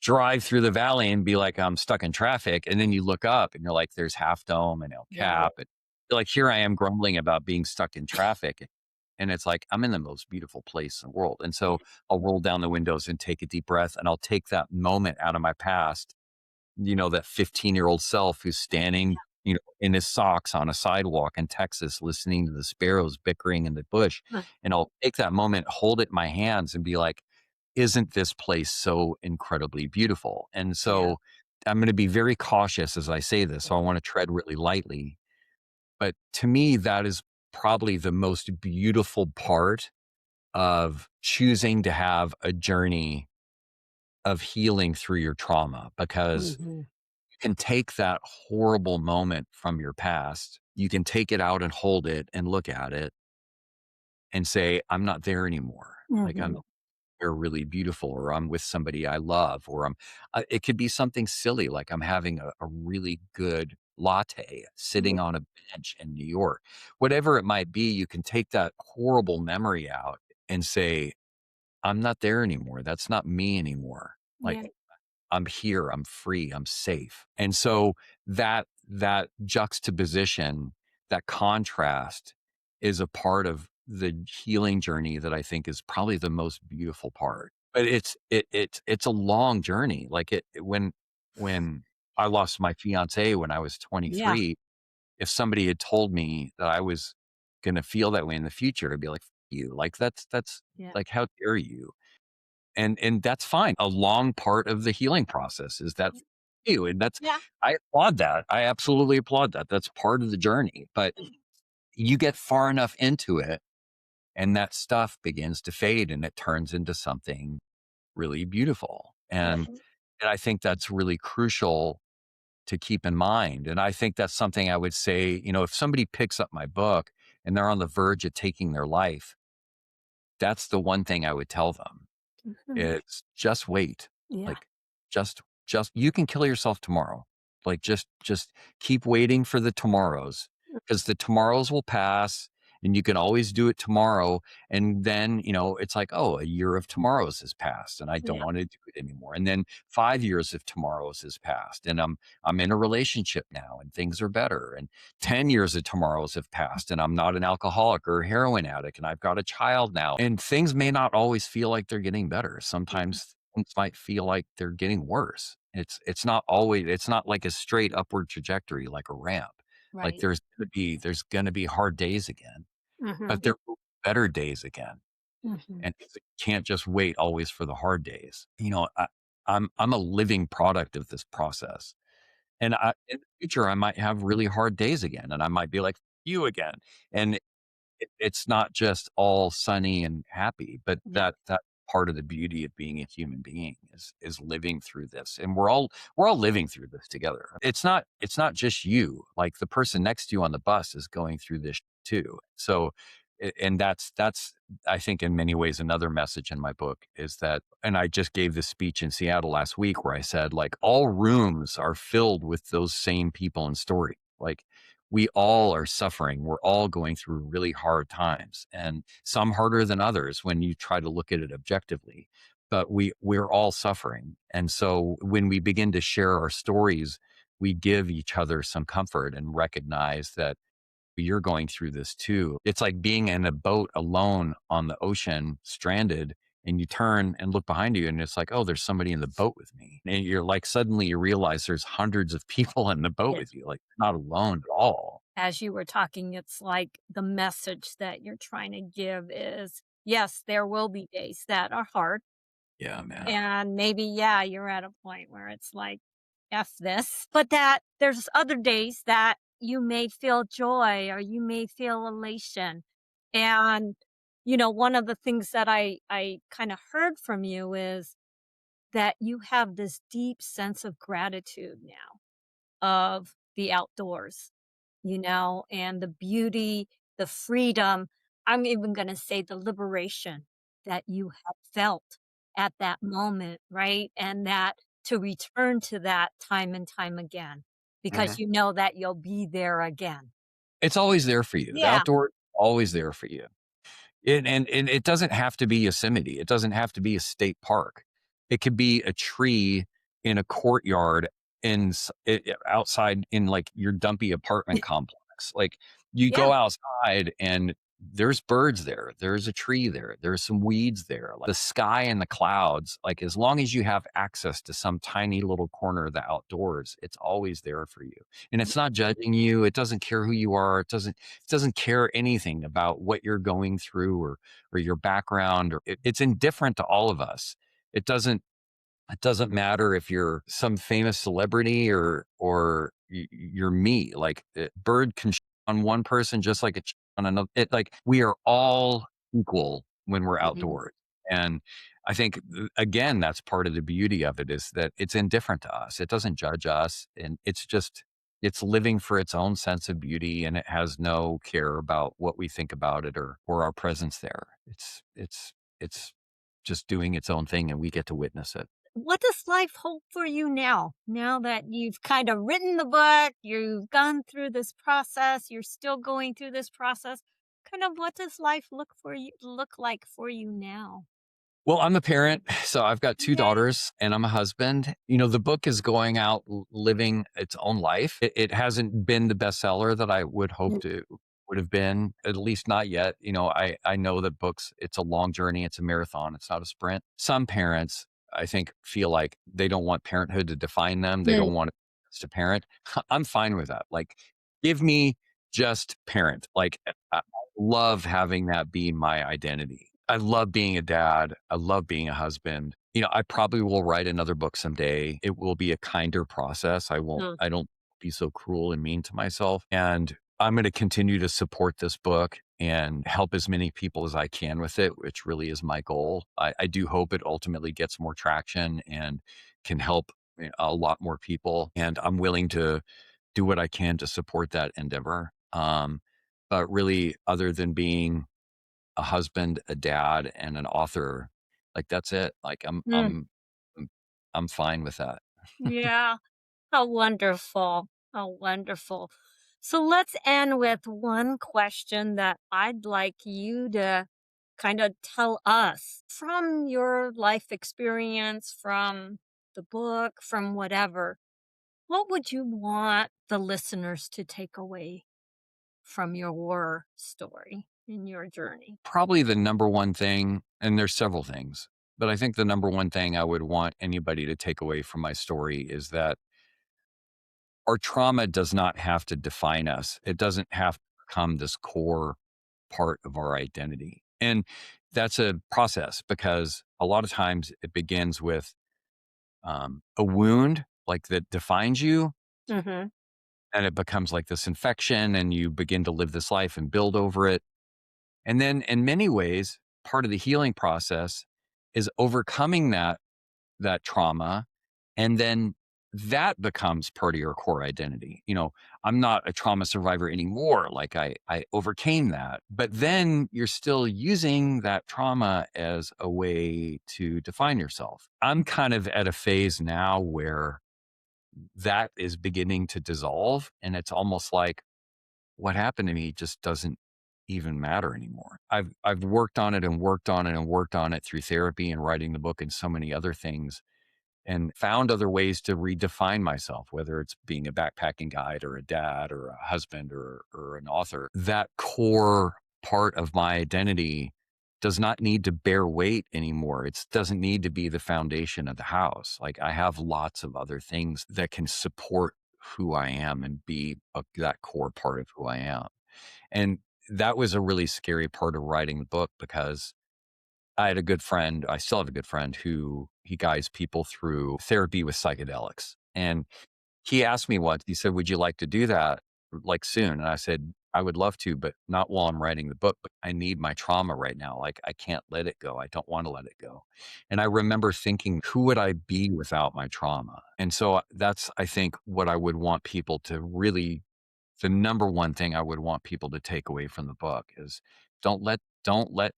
drive through the valley and be like, I'm stuck in traffic. And then you look up and you're like, there's Half Dome and El Yeah. Cap. And you're like, here I am grumbling about being stuck in traffic. And it's like, I'm in the most beautiful place in the world. And so I'll roll down the windows and take a deep breath, and I'll take that moment out of my past, that 15-year-old self who's standing, in his socks on a sidewalk in Texas, listening to the sparrows bickering in the bush. Huh. And I'll take that moment, hold it in my hands, and be like, isn't this place so incredibly beautiful? And Yeah. so I'm going to be very cautious as I say this. So I want to tread really lightly. But to me, that is probably the most beautiful part of choosing to have a journey of healing through your trauma, because Mhm. you can take that horrible moment from your past, you can take it out and hold it and look at it and say, I'm not there anymore. Like, I'm Mhm. are really beautiful, or I'm with somebody I love, or it could be something silly, like I'm having a really good latte sitting on a bench in New York. Whatever it might be, you can take that horrible memory out and say, I'm not there anymore. That's not me anymore. Yeah. Like, I'm here, I'm free, I'm safe. And so that juxtaposition, that contrast is a part of the healing journey that I think is probably the most beautiful part. But it's a long journey. Like, when I lost my fiance when I was Yeah. 23, if somebody had told me that I was going to feel that way in the future, I'd be like, "F you." Like, that's Yeah. like, how dare you? And that's fine. A long part of the healing process is that you, and that's, Yeah. I applaud that. I absolutely applaud that. That's part of the journey. But you get far enough into it, and that stuff begins to fade, and it turns into something really beautiful. And I think that's really crucial to keep in mind. And I think that's something I would say, if somebody picks up my book and they're on the verge of taking their life, that's the one thing I would tell them. Mhm. It's just wait. Yeah. Like, just you can kill yourself tomorrow. Like, just keep waiting for the tomorrows, because the tomorrows will pass, and you can always do it tomorrow. And then, it's like, oh, a year of tomorrows has passed and I don't Yeah. want to do it anymore. And then 5 years of tomorrows has passed and I'm in a relationship now and things are better. And 10 years of tomorrows have passed and I'm not an alcoholic or a heroin addict and I've got a child now. And things may not always feel like they're getting better. Mhm. Sometimes things might feel like they're getting worse. It's not like a straight upward trajectory like a ramp. Like Right. there's gonna be hard days again, Hmm. but there will be better days again. Hmm. And you can't just wait always for the hard days. I'm a living product of this process. And in the future, I might have really hard days again, and I might be like, "You again." And it's not just all sunny and happy, but Yeah. that part of the beauty of being a human being is living through this, and we're all living through this together. It's not just you. Like the person next to you on the bus is going through this too. So, and that's I think in many ways another message in my book is that, and I just gave this speech in Seattle last week where I said like all rooms are filled with those same people and story. Like we all are suffering. We're all going through really hard times and some harder than others when you try to look at it objectively. But we're all suffering. And so when we begin to share our stories, we give each other some comfort and recognize that you're going through this too. It's like being in a boat alone on the ocean, stranded, and you turn and look behind you, and it's like, oh, there's somebody in the boat with me. And you're like, suddenly you realize there's hundreds of people in the boat Yeah. with you. Like, you're not alone at all. As you were talking, it's like the message that you're trying to give is, yes, there will be days that are hard. Yeah, man. And maybe, yeah, you're at a point where it's like, F this, but that there's other days that you may feel joy or you may feel elation. And, one of the things that I kind of heard from you is that you have this deep sense of gratitude now of the outdoors, and the beauty, the freedom. I'm even going to say the liberation that you have felt at that moment, right? And that to return to that time and time again because Mhm. you know that you'll be there again. It's always there for you. The Yeah. outdoor, always there for you. And it doesn't have to be Yosemite. It doesn't have to be a state park. It could be a tree in a courtyard outside in like your dumpy apartment complex. Like you Yeah. go outside and there's birds there. There's a tree there. There's some weeds there. Like the sky and the clouds. Like as long as you have access to some tiny little corner of the outdoors, it's always there for you. And it's not judging you. It doesn't care who you are. It doesn't care anything about what you're going through or your background or it's indifferent to all of us. It doesn't matter if you're some famous celebrity or you're me. Like bird can on one person just like on another. It like we are all equal when we're Mhm. outdoors. And I think again that's part of the beauty of it is that it's indifferent to us. It doesn't judge us, and it's living for its own sense of beauty, and it has no care about what we think about it or our presence there. It's just doing its own thing, and we get to witness it. What does life hold for you now? Now that you've kind of written the book, you've gone through this process, you're still going through this process. Kind of what does life look like for you now? Well, I'm a parent, so I've got 2 Yay. daughters and I'm a husband. The book is going out living its own life. It hasn't been the bestseller that I would hope Mm. to would have been, at least not yet. I know that books, it's a long journey, it's a marathon, it's not a sprint. Some parents, I think, feel like they don't want parenthood to define them. They Mm. don't want us to parent. I'm fine with that. Like, give me just parent. Like, I love having that be my identity. I love being a dad. I love being a husband. I probably will write another book someday. It will be a kinder process. Mm. I don't be so cruel and mean to myself. And I'm going to continue to support this book and help as many people as I can with it, which really is my goal. I do hope it ultimately gets more traction and can help a lot more people. And I'm willing to do what I can to support that endeavor. But really, other than being a husband, a dad, and an author, like that's it. Like Mm. I'm I'm fine with that. Yeah. How wonderful. How wonderful. So let's end with one question that I'd like you to kind of tell us from your life experience, from the book, from whatever. What would you want the listeners to take away from your war story in your journey? Probably the number one thing, and there's several things, but I think the number one thing I would want anybody to take away from my story is that our trauma does not have to define us. It doesn't have to become this core part of our identity. And that's a process because a lot of times it begins with a wound like that defines you, Hmm. and it becomes like this infection, and you begin to live this life and build over it. And then in many ways, part of the healing process is overcoming that trauma, and then that becomes part of your core identity. I'm not a trauma survivor anymore. Like I overcame that, but then you're still using that trauma as a way to define yourself. I'm kind of at a phase now where that is beginning to dissolve, and it's almost like what happened to me just doesn't even matter anymore. I've worked on it and worked on it and worked on it through therapy and writing the book and so many other things, and found other ways to redefine myself, whether it's being a backpacking guide or a dad or a husband or an author. That core part of my identity does not need to bear weight anymore. It doesn't need to be the foundation of the house. Like I have lots of other things that can support who I am and be that core part of who I am. And that was a really scary part of writing the book because I had a good friend, I still have a good friend who he guides people through therapy with psychedelics. And he asked me once, he said, "Would you like to do that like soon?" And I said, "I would love to, but not while I'm writing the book. But I need my trauma right now. Like I can't let it go. I don't want to let it go." And I remember thinking, who would I be without my trauma? And so that's, I think, what I would want people to really, the number one thing I would want people to take away from the book is don't let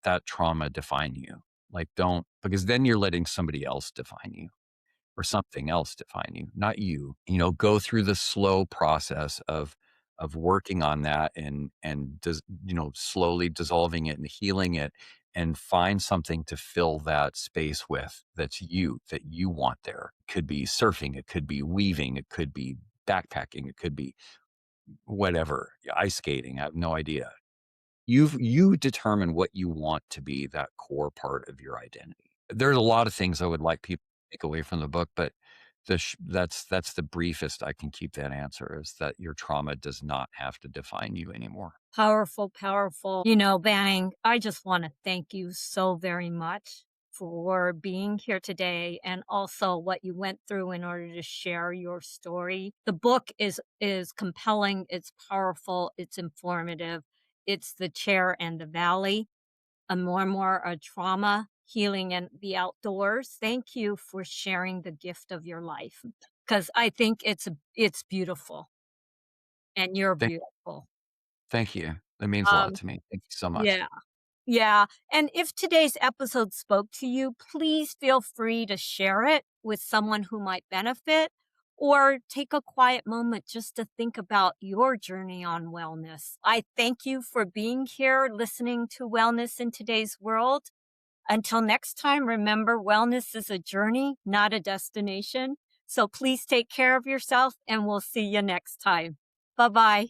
that trauma define you. Like don't, because then you're letting somebody else define you or something else define you, not you. Go through the slow process of working on that and slowly dissolving it and healing it, and find something to fill that space with that's you, that you want there. It could be surfing, it could be weaving, it could be backpacking, it could be whatever, ice skating, I have no idea. You determine what you want to be that core part of your identity. There's a lot of things I would like people to take away from the book, but that's the briefest I can keep that answer, is that your trauma does not have to define you anymore. Powerful, powerful. Banning, I just want to thank you so very much for being here today and also what you went through in order to share your story. The book is compelling, it's powerful, it's informative. It's The Chair and the Valley, a memoir of trauma, healing, and the outdoors. Thank you for sharing the gift of your life because I think it's beautiful and you're Thank beautiful. thank you. That means a lot Um, to me. Thank you so much. yeah. Yeah. And if today's episode spoke to you, please feel free to share it with someone who might benefit, or take a quiet moment just to think about your journey on wellness. I thank you for being here, listening to Wellness in Today's World. Until next time, remember, wellness is a journey, not a destination. So please take care of yourself, and we'll see you next time. Bye bye.